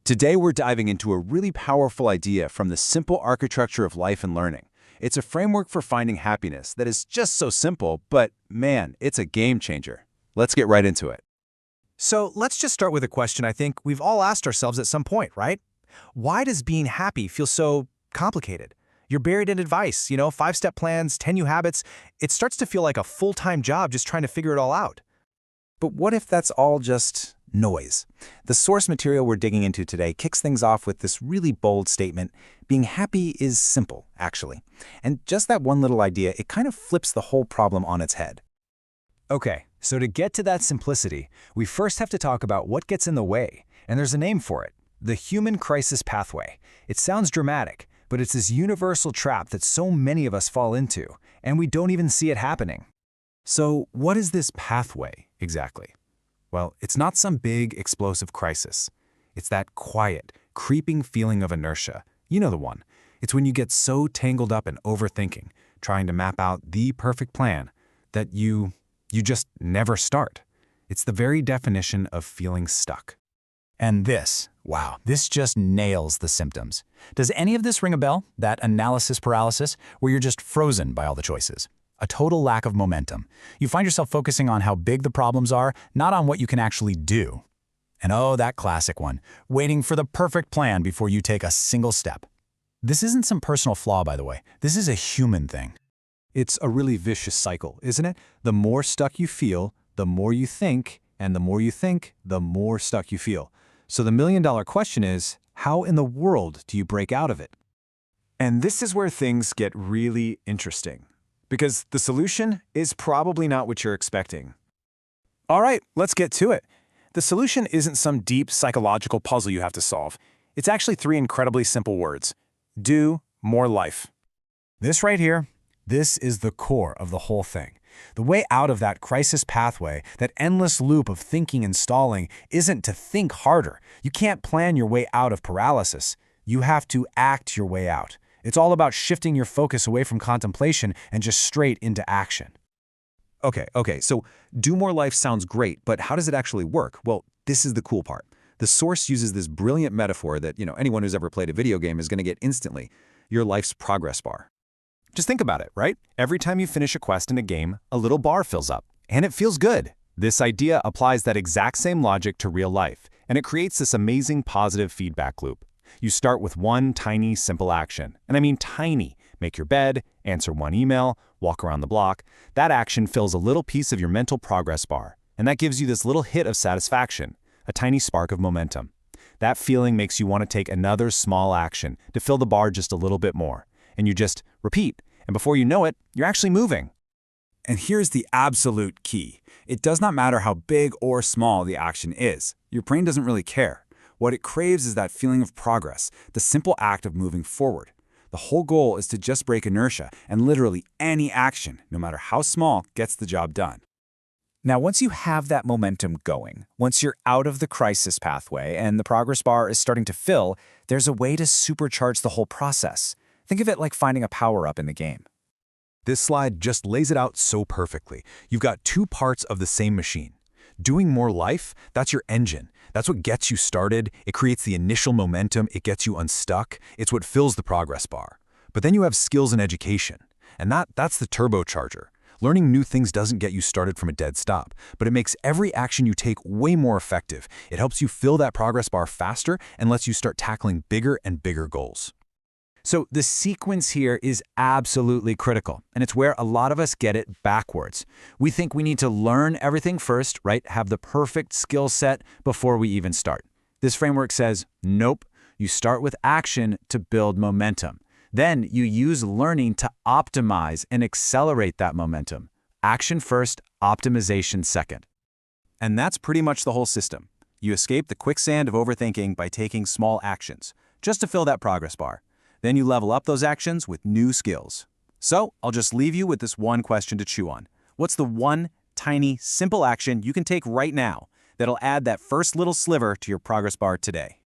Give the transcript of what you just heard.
Today we're diving into a really powerful idea from the simple architecture of life and learning. It's a framework for finding happiness that is just so simple, but man, it's a game changer. Let's get right into it. So let's just start with a question I think we've all asked ourselves at some point, right? Why does being happy feel so complicated? You're buried in advice, 5-step plans, 10 new habits. It starts to feel like a full-time job just trying to figure it all out. But what if that's all just noise? The source material we're digging into today kicks things off with this really bold statement: being happy is simple, actually. And just that one little idea, it kind of flips the whole problem on its head. Okay, so to get to that simplicity, we first have to talk about what gets in the way, and there's a name for it: the human crisis pathway. It sounds dramatic, but it's this universal trap that so many of us fall into, and we don't even see it happening. So what is this pathway exactly? Well, it's not some big, explosive crisis. It's that quiet, creeping feeling of inertia. You know the one. It's when you get so tangled up in overthinking, trying to map out the perfect plan, that you just never start. It's the very definition of feeling stuck. And wow, this just nails the symptoms. Does any of this ring a bell? That analysis paralysis, where you're just frozen by all the choices. A total lack of momentum. You find yourself focusing on how big the problems are, not on what you can actually do. And oh, that classic one, waiting for the perfect plan before you take a single step. This isn't some personal flaw, by the way. This is a human thing. It's a really vicious cycle, isn't it? The more stuck you feel, the more you think, and the more you think, the more stuck you feel. So the million-dollar question is, how in the world do you break out of it? And this is where things get really interesting, because the solution is probably not what you're expecting. All right, let's get to it. The solution isn't some deep psychological puzzle you have to solve. It's actually 3 incredibly simple words: do more life. This right here, this is the core of the whole thing. The way out of that crisis pathway, that endless loop of thinking and stalling, isn't to think harder. You can't plan your way out of paralysis. You have to act your way out. It's all about shifting your focus away from contemplation and just straight into action. Okay, so do more life sounds great, but how does it actually work? Well, this is the cool part. The source uses this brilliant metaphor that, anyone who's ever played a video game is going to get instantly: your life's progress bar. Just think about it, right? Every time you finish a quest in a game, a little bar fills up, and it feels good. This idea applies that exact same logic to real life, and it creates this amazing positive feedback loop. You start with one tiny, simple action, and I mean tiny. Make your bed, answer one email, walk around the block. That action fills a little piece of your mental progress bar, and that gives you this little hit of satisfaction, a tiny spark of momentum. That feeling makes you want to take another small action to fill the bar just a little bit more, and you just repeat, and before you know it, you're actually moving. And here's the absolute key. It does not matter how big or small the action is. Your brain doesn't really care. What it craves is that feeling of progress, the simple act of moving forward. The whole goal is to just break inertia, and literally any action, no matter how small, gets the job done. Now, once you have that momentum going, once you're out of the crisis pathway and the progress bar is starting to fill, there's a way to supercharge the whole process. Think of it like finding a power-up in the game. This slide just lays it out so perfectly. You've got 2 parts of the same machine. Doing more life, that's your engine. That's what gets you started. It creates the initial momentum. It gets you unstuck. It's what fills the progress bar. But then you have skills and education, and that's the turbocharger. Learning new things doesn't get you started from a dead stop, but it makes every action you take way more effective. It helps you fill that progress bar faster and lets you start tackling bigger and bigger goals. So the sequence here is absolutely critical, and it's where a lot of us get it backwards. We think we need to learn everything first, right? Have the perfect skill set before we even start. This framework says, nope, you start with action to build momentum. Then you use learning to optimize and accelerate that momentum. Action first, optimization second. And that's pretty much the whole system. You escape the quicksand of overthinking by taking small actions, just to fill that progress bar. Then you level up those actions with new skills. So I'll just leave you with this one question to chew on. What's the one tiny, simple action you can take right now that'll add that first little sliver to your progress bar today?